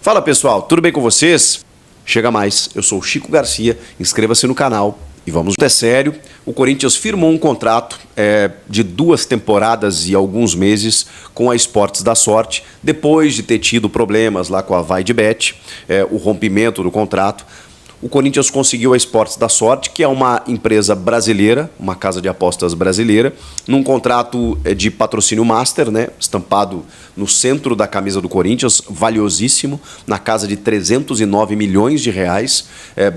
Fala pessoal, tudo bem com vocês? Chega mais, eu sou o Chico Garcia, inscreva-se no canal e vamos. É sério, o Corinthians firmou um contrato de 2 temporadas e alguns meses com a Esportes da Sorte, depois de ter tido problemas lá com a VaideBet, o rompimento do contrato. O Corinthians conseguiu a Esportes da Sorte, que é uma empresa brasileira, uma casa de apostas brasileira, num contrato de patrocínio master, né, estampado no centro da camisa do Corinthians, valiosíssimo, na casa de 309 milhões de reais,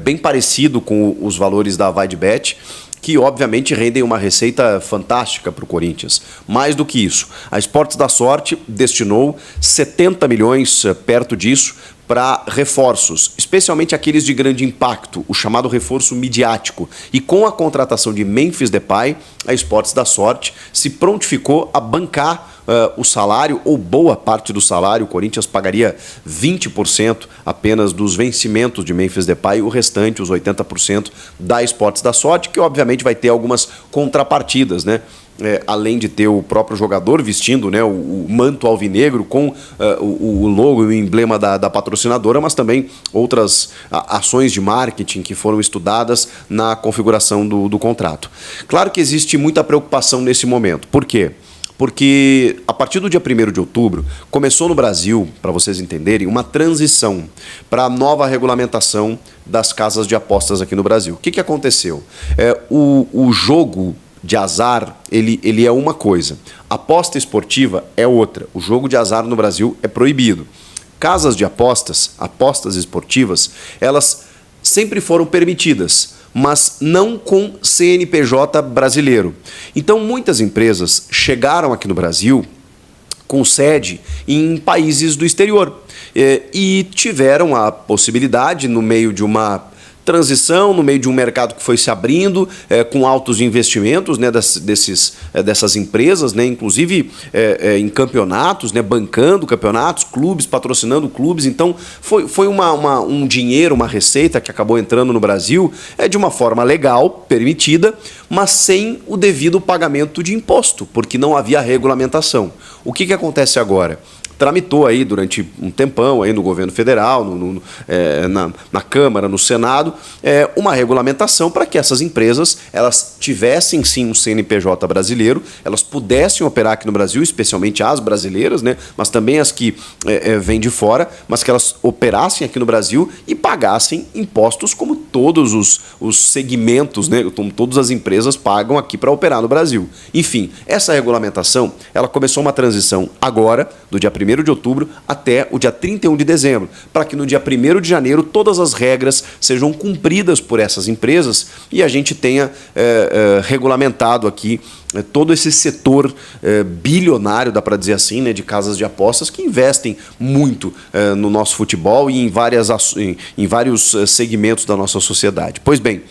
bem parecido com os valores da VaideBet, que obviamente rendem uma receita fantástica para o Corinthians. Mais do que isso, a Esportes da Sorte destinou 70 milhões, perto disso, para reforços, especialmente aqueles de grande impacto, o chamado reforço midiático. E com a contratação de Memphis Depay, a Esportes da Sorte se prontificou a bancar o salário, ou boa parte do salário. O Corinthians pagaria 20% apenas dos vencimentos de Memphis Depay, o restante, os 80%, da Esportes da Sorte, que obviamente vai ter algumas contrapartidas, né? Além de ter o próprio jogador vestindo, né, o manto alvinegro com o logo e o emblema da patrocinadora, mas também outras ações de marketing que foram estudadas na configuração do contrato. Claro que existe muita preocupação nesse momento. Por quê? Porque a partir do dia 1º de outubro, começou no Brasil, para vocês entenderem, uma transição para a nova regulamentação das casas de apostas aqui no Brasil. O que aconteceu? O jogo de azar, ele é uma coisa. Aposta esportiva é outra. O jogo de azar no Brasil é proibido. Casas de apostas, apostas esportivas, elas sempre foram permitidas, mas não com CNPJ brasileiro. Então, muitas empresas chegaram aqui no Brasil com sede em países do exterior e tiveram a possibilidade, no meio de uma transição, no meio de um mercado que foi se abrindo, com altos investimentos, né, dessas empresas, né, inclusive em campeonatos, né, bancando campeonatos, clubes, patrocinando clubes. Então foi um dinheiro, uma receita que acabou entrando no Brasil de uma forma legal, permitida, mas sem o devido pagamento de imposto, porque não havia regulamentação. O que acontece agora? Tramitou aí durante um tempão aí no governo federal, na Câmara, no Senado, uma regulamentação para que essas empresas elas tivessem sim um CNPJ brasileiro, elas pudessem operar aqui no Brasil, especialmente as brasileiras, né, mas também as que vêm de fora, mas que elas operassem aqui no Brasil e pagassem impostos como todos os segmentos, né, como todas as empresas pagam aqui para operar no Brasil. Enfim, essa regulamentação, ela começou uma transição agora, do dia 1º de outubro até o dia 31 de dezembro, para que no dia 1º de janeiro todas as regras sejam cumpridas por essas empresas e a gente tenha regulamentado aqui todo esse setor bilionário, dá para dizer assim, né, de casas de apostas que investem muito no nosso futebol e em vários segmentos da nossa sociedade. Pois bem,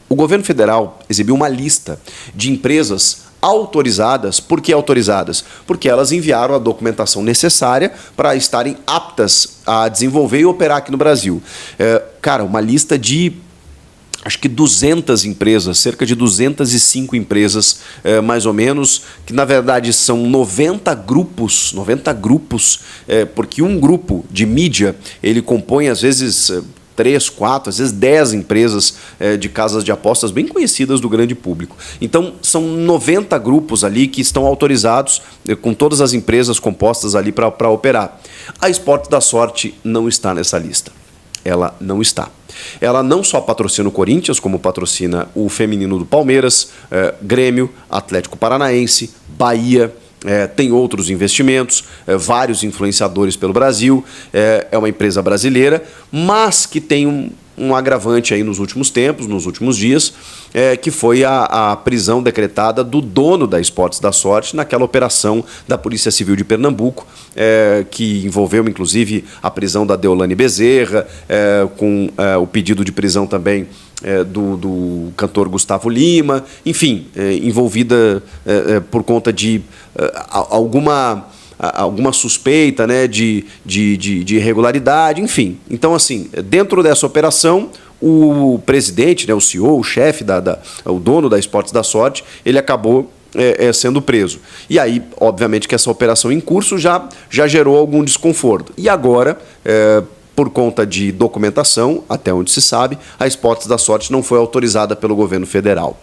o governo federal exibiu uma lista de empresas autorizadas. Por que autorizadas? Porque elas enviaram a documentação necessária para estarem aptas a desenvolver e operar aqui no Brasil. Cara, uma lista de acho que 200 empresas, cerca de 205 empresas, mais ou menos, que na verdade são 90 grupos, porque um grupo de mídia, ele compõe às vezes 3, 4, às vezes 10 empresas de casas de apostas bem conhecidas do grande público. Então, são 90 grupos ali que estão autorizados, com todas as empresas compostas ali para operar. A Esportes da Sorte não está nessa lista. Ela não está. Ela não só patrocina o Corinthians, como patrocina o feminino do Palmeiras, Grêmio, Atlético Paranaense, Bahia. Tem outros investimentos, vários influenciadores pelo Brasil, é uma empresa brasileira, mas que tem um agravante aí nos últimos tempos, nos últimos dias, que foi a prisão decretada do dono da Esportes da Sorte naquela operação da Polícia Civil de Pernambuco, que envolveu inclusive a prisão da Deolane Bezerra, com o pedido de prisão também do cantor Gustavo Lima, enfim, envolvida por conta de alguma suspeita, né, de irregularidade, enfim. Então, assim, dentro dessa operação, o presidente, né, o CEO, o chefe, o dono da Esportes da Sorte, ele acabou sendo preso. E aí, obviamente, que essa operação em curso já gerou algum desconforto. E agora, por conta de documentação, até onde se sabe, a Esportes da Sorte não foi autorizada pelo governo federal.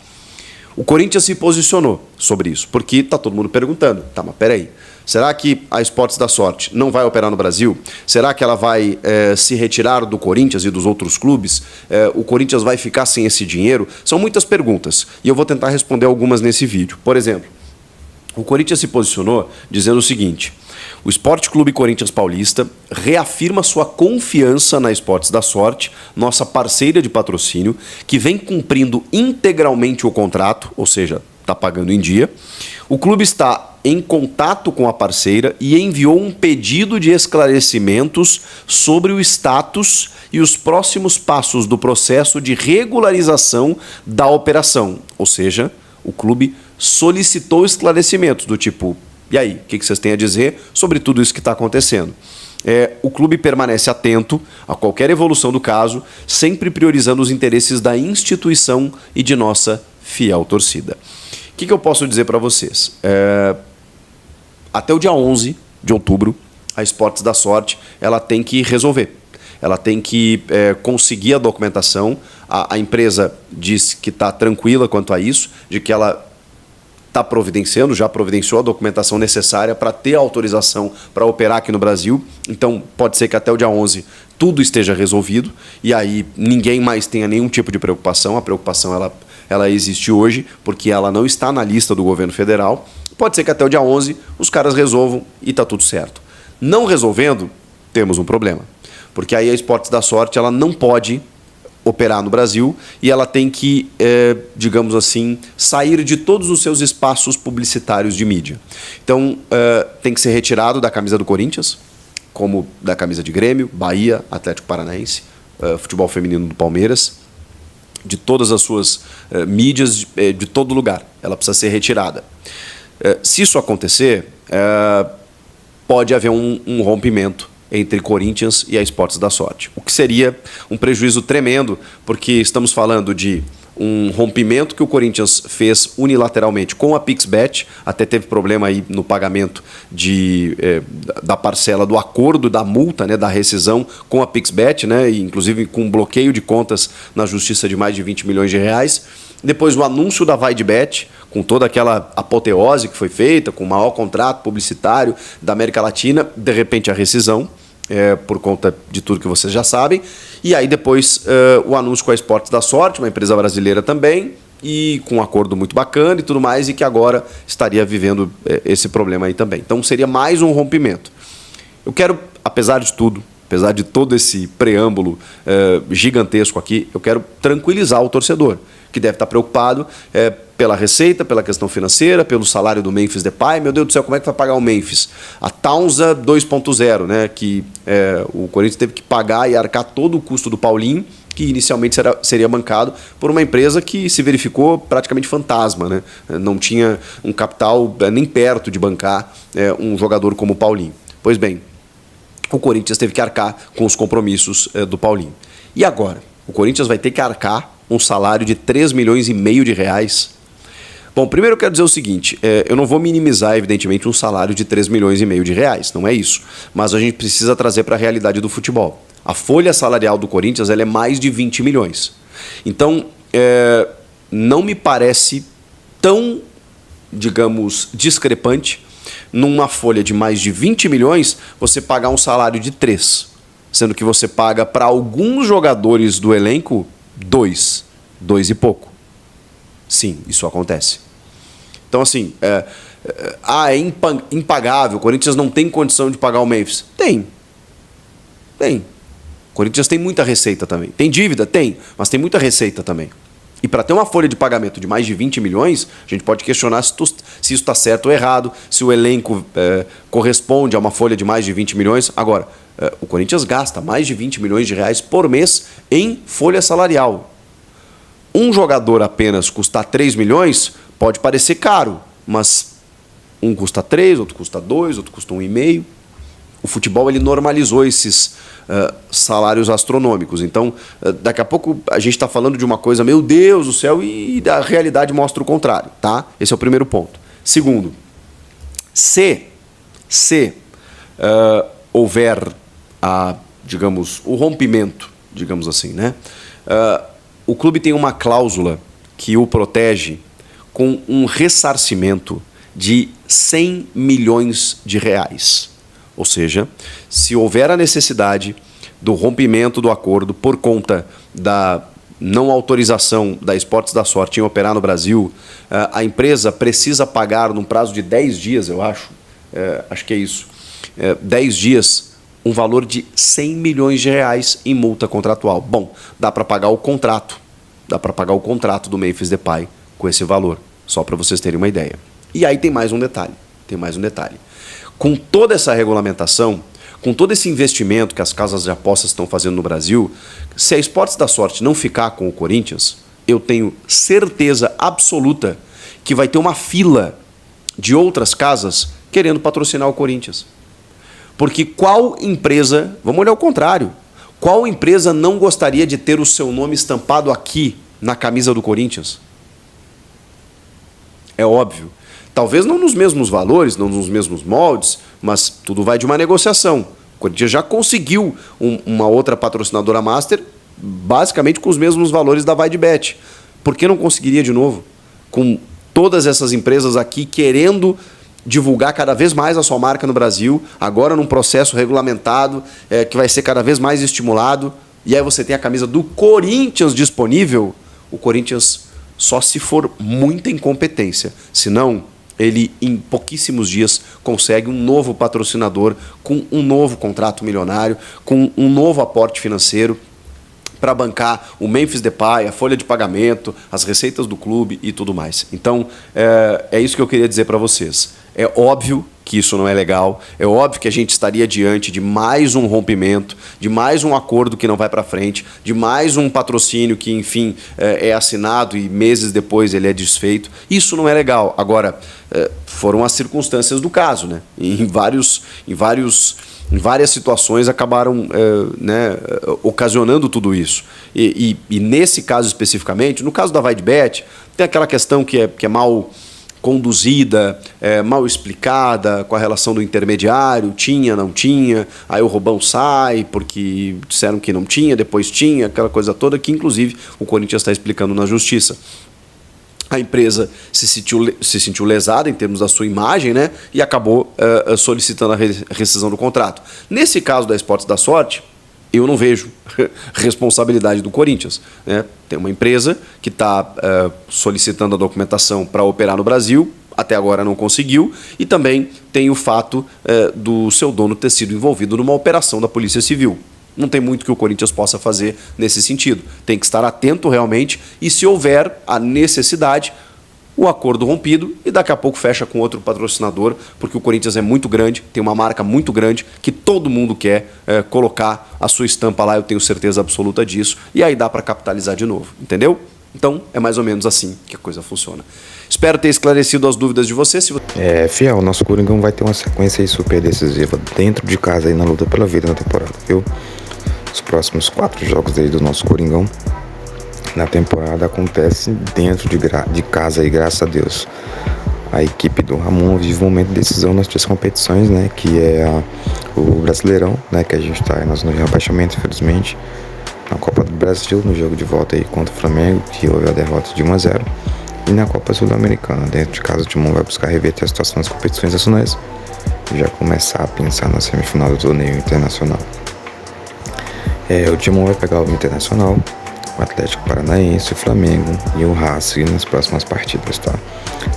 O Corinthians se posicionou sobre isso, porque está todo mundo perguntando, tá, mas peraí, será que a Esportes da Sorte não vai operar no Brasil? Será que ela vai se retirar do Corinthians e dos outros clubes? O Corinthians vai ficar sem esse dinheiro? São muitas perguntas, e eu vou tentar responder algumas nesse vídeo. Por exemplo, o Corinthians se posicionou dizendo o seguinte: o Esporte Clube Corinthians Paulista reafirma sua confiança na Esportes da Sorte, nossa parceira de patrocínio, que vem cumprindo integralmente o contrato, ou seja, está pagando em dia. O clube está em contato com a parceira e enviou um pedido de esclarecimentos sobre o status e os próximos passos do processo de regularização da operação. Ou seja, o clube solicitou esclarecimentos do tipo: e aí, o que vocês têm a dizer sobre tudo isso que está acontecendo? O clube permanece atento a qualquer evolução do caso, sempre priorizando os interesses da instituição e de nossa fiel torcida. O que eu posso dizer para vocês? Até o dia 11 de outubro, a Esportes da Sorte ela tem que resolver. Ela tem que conseguir a documentação. A empresa diz que está tranquila quanto a isso, de que ela está providenciando, já providenciou a documentação necessária para ter autorização para operar aqui no Brasil. Então, pode ser que até o dia 11 tudo esteja resolvido e aí ninguém mais tenha nenhum tipo de preocupação. A preocupação ela existe hoje porque ela não está na lista do governo federal. Pode ser que até o dia 11 os caras resolvam e está tudo certo. Não resolvendo, temos um problema. Porque aí a Esportes da Sorte ela não pode operar no Brasil e ela tem que, digamos assim, sair de todos os seus espaços publicitários de mídia. Então, tem que ser retirado da camisa do Corinthians, como da camisa de Grêmio, Bahia, Atlético Paranaense, futebol feminino do Palmeiras, de todas as suas mídias, de todo lugar. Ela precisa ser retirada. Se isso acontecer, pode haver um rompimento entre Corinthians e a Esportes da Sorte, o que seria um prejuízo tremendo, porque estamos falando de um rompimento que o Corinthians fez unilateralmente com a Pixbet, até teve problema aí no pagamento da parcela do acordo, da multa, né, da rescisão com a Pixbet, né, e inclusive com um bloqueio de contas na justiça de mais de 20 milhões de reais. Depois o anúncio da VaideBet, com toda aquela apoteose que foi feita, com o maior contrato publicitário da América Latina, de repente a rescisão, por conta de tudo que vocês já sabem. E aí depois o anúncio com a Esportes da Sorte, uma empresa brasileira também, e com um acordo muito bacana e tudo mais, e que agora estaria vivendo esse problema aí também. Então seria mais um rompimento. Eu quero, apesar de tudo, apesar de todo esse preâmbulo gigantesco aqui, eu quero tranquilizar o torcedor, que deve estar preocupado pela receita, pela questão financeira, pelo salário do Memphis Depay. Meu Deus do céu, como é que vai pagar o Memphis? A Taunza 2.0, né, que o Corinthians teve que pagar e arcar todo o custo do Paulinho, que inicialmente seria bancado por uma empresa que se verificou praticamente fantasma, né? Não tinha um capital nem perto de bancar um jogador como o Paulinho. Pois bem, o Corinthians teve que arcar com os compromissos do Paulinho. E agora? O Corinthians vai ter que arcar um salário de 3 milhões e meio de reais. Bom, primeiro eu quero dizer o seguinte, eu não vou minimizar, evidentemente, um salário de 3 milhões e meio de reais, não é isso. Mas a gente precisa trazer para a realidade do futebol. A folha salarial do Corinthians ela é mais de 20 milhões. Então, não me parece tão, digamos, discrepante numa folha de mais de 20 milhões você pagar um salário de 3, sendo que você paga para alguns jogadores do elenco 2 e pouco. Sim, isso acontece. Então, assim, é impagável, o Corinthians não tem condição de pagar o Memphis. Tem. O Corinthians tem muita receita também. Tem dívida? Tem, mas tem muita receita também. E para ter uma folha de pagamento de mais de 20 milhões, a gente pode questionar se isso está certo ou errado, se o elenco corresponde a uma folha de mais de 20 milhões. Agora, o Corinthians gasta mais de 20 milhões de reais por mês em folha salarial. Um jogador apenas custar 3 milhões pode parecer caro, mas um custa 3, outro custa 2, outro custa 1,5. o futebol ele normalizou esses salários astronômicos. Então, daqui a pouco a gente está falando de uma coisa, meu Deus do céu, e a realidade mostra o contrário, tá? Esse é o primeiro ponto. Segundo, se houver digamos, o rompimento, digamos assim, né? O clube tem uma cláusula que o protege com um ressarcimento de 100 milhões de reais. Ou seja, se houver a necessidade do rompimento do acordo por conta da não autorização da Esportes da Sorte em operar no Brasil, a empresa precisa pagar num prazo de 10 dias, eu acho que é isso, 10 dias, um valor de 100 milhões de reais em multa contratual. Bom, dá para pagar o contrato do Memphis Depay com esse valor, só para vocês terem uma ideia. E aí tem mais um detalhe. Com toda essa regulamentação, com todo esse investimento que as casas de apostas estão fazendo no Brasil, se a Esportes da Sorte não ficar com o Corinthians, eu tenho certeza absoluta que vai ter uma fila de outras casas querendo patrocinar o Corinthians. Porque qual empresa, vamos olhar o contrário, qual empresa não gostaria de ter o seu nome estampado aqui na camisa do Corinthians? É óbvio. Talvez não nos mesmos valores, não nos mesmos moldes, mas tudo vai de uma negociação. O Corinthians já conseguiu uma outra patrocinadora master, basicamente com os mesmos valores da VideBet. Por que não conseguiria de novo? Com todas essas empresas aqui querendo divulgar cada vez mais a sua marca no Brasil, agora num processo regulamentado, que vai ser cada vez mais estimulado, e aí você tem a camisa do Corinthians disponível, o Corinthians só se for muita incompetência, senão ele em pouquíssimos dias consegue um novo patrocinador com um novo contrato milionário, com um novo aporte financeiro para bancar o Memphis Depay, a folha de pagamento, as receitas do clube e tudo mais. Então, é isso que eu queria dizer para vocês. É óbvio que isso não é legal, é óbvio que a gente estaria diante de mais um rompimento, de mais um acordo que não vai para frente, de mais um patrocínio que, enfim, é assinado e meses depois ele é desfeito. Isso não é legal. Agora, foram as circunstâncias do caso, né? Em várias situações acabaram ocasionando tudo isso. E nesse caso especificamente, no caso da VideBet, tem aquela questão que é mal conduzida, mal explicada, com a relação do intermediário, tinha, não tinha, aí o Robão sai porque disseram que não tinha, depois tinha, aquela coisa toda que inclusive o Corinthians está explicando na justiça. A empresa se sentiu lesada em termos da sua imagem, né, e acabou solicitando a rescisão do contrato. Nesse caso da Esportes da Sorte, eu não vejo responsabilidade do Corinthians, né? Tem uma empresa que está solicitando a documentação para operar no Brasil, até agora não conseguiu, e também tem o fato do seu dono ter sido envolvido numa operação da Polícia Civil. Não tem muito que o Corinthians possa fazer nesse sentido. Tem que estar atento realmente e, se houver a necessidade, o acordo rompido e daqui a pouco fecha com outro patrocinador, porque o Corinthians é muito grande, tem uma marca muito grande que todo mundo quer colocar a sua estampa lá, eu tenho certeza absoluta disso, e aí dá para capitalizar de novo, entendeu? Então é mais ou menos assim que a coisa funciona. Espero ter esclarecido as dúvidas de vocês. Fiel, nosso Coringão vai ter uma sequência aí super decisiva dentro de casa aí na luta pela vida na temporada, viu? Os próximos 4 jogos aí do nosso Coringão na temporada acontecem dentro de casa aí, graças a Deus. A equipe do Ramon vive um momento de decisão nas 3 competições, né? Que é o Brasileirão, né? Que a gente tá na zona de rebaixamento, infelizmente. Na Copa do Brasil, no jogo de volta aí contra o Flamengo, que houve a derrota de 1-0. E na Copa Sul-Americana, dentro de casa o Timão vai buscar reverter a situação nas competições nacionais e já começar a pensar na semifinal do torneio internacional. O Timão vai pegar o Internacional, o Atlético Paranaense, o Flamengo e o Racing nas próximas partidas, tá?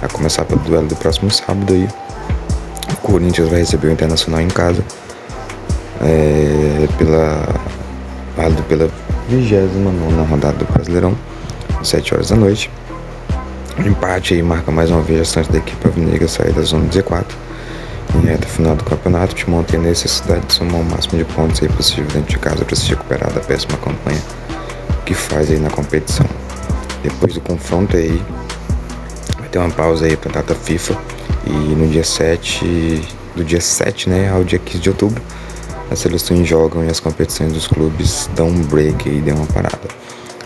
Vai começar pelo duelo do próximo sábado aí. O Corinthians vai receber o Internacional em casa, válido pela 29ª rodada do Brasileirão, às 7 horas da noite. O empate aí marca mais uma vez a chance da equipe alvinegra sair da zona de Z4. Em reta final do campeonato, o Timão tem necessidade de somar o máximo de pontos aí possível dentro de casa para se recuperar da péssima campanha que faz aí na competição. Depois do confronto aí, vai ter uma pausa aí para a data FIFA e no dia 7 do dia 7, né, ao dia 15 de outubro, as seleções jogam e as competições dos clubes dão um break e dão uma parada.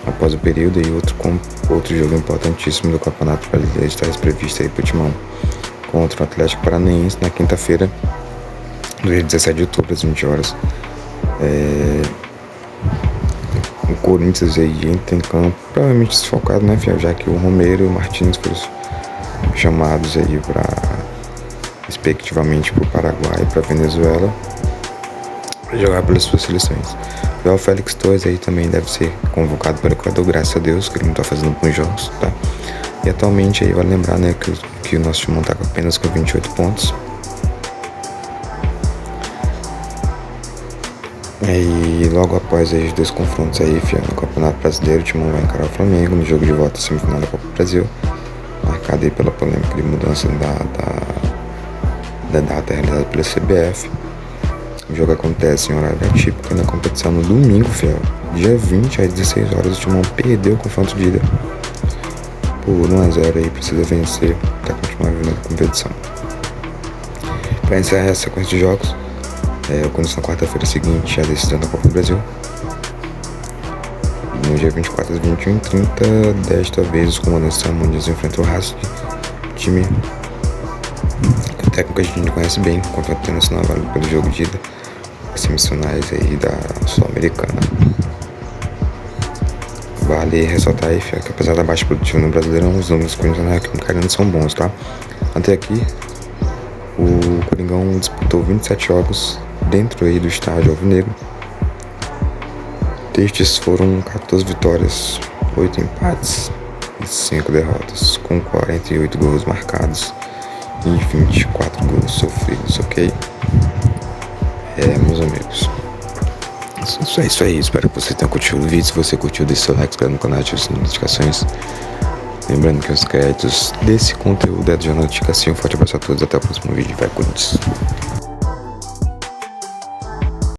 Após o período, e outro jogo importantíssimo do Campeonato Brasileiro está previsto aí pro Timão, contra o Atlético Paranaense na quinta-feira, do dia 17 de outubro, às 20 horas. O Corinthians aí entra em campo, provavelmente desfocado, né, fiel, já que o Romero e o Martins foram chamados aí respectivamente para o Paraguai e para a Venezuela, para jogar pelas suas seleções. O Félix Torres aí também deve ser convocado para o Equador, graças a Deus, que ele não está fazendo bons jogos, tá? E atualmente aí vale lembrar, né, que o nosso time está apenas com 28 pontos. E logo após aí os dois confrontos aí, no Campeonato Brasileiro, o Timão vai encarar o Flamengo no jogo de volta à semifinal da Copa do Brasil, marcado aí pela polêmica de mudança da data realizada pela CBF. O jogo acontece em horário atípico na competição no domingo, fiel. Dia 20 às 16 horas, o Timão perdeu o confronto de ida por 1-0 aí, precisa vencer para continuar vivendo a competição. Para encerrar essa sequência de jogos, começa na quarta-feira seguinte a decisão da Copa do Brasil. No dia 24 às 21h30, desta vez os comandantes Samunes enfrentam o Racing, time o técnico a gente conhece bem, o campeonato internacional vale pelo jogo de ida, as semifinais aí da Sul-Americana. Vale ressaltar aí, que apesar da baixa produtiva no Brasileirão, os números ainda são bons, tá? Até aqui, o Coringão disputou 27 jogos dentro aí do estádio alvinegro. Destes foram 14 vitórias, 8 empates e 5 derrotas, com 48 gols marcados e 24 gols sofridos, ok? Meus amigos, é isso aí, espero que você tenha curtido o vídeo. Se você curtiu, deixe seu like, inscreve no canal, ative as notificações. Lembrando que os créditos desse conteúdo é de notificação. Um forte abraço a todos, até o próximo vídeo. Vai, Corinthians!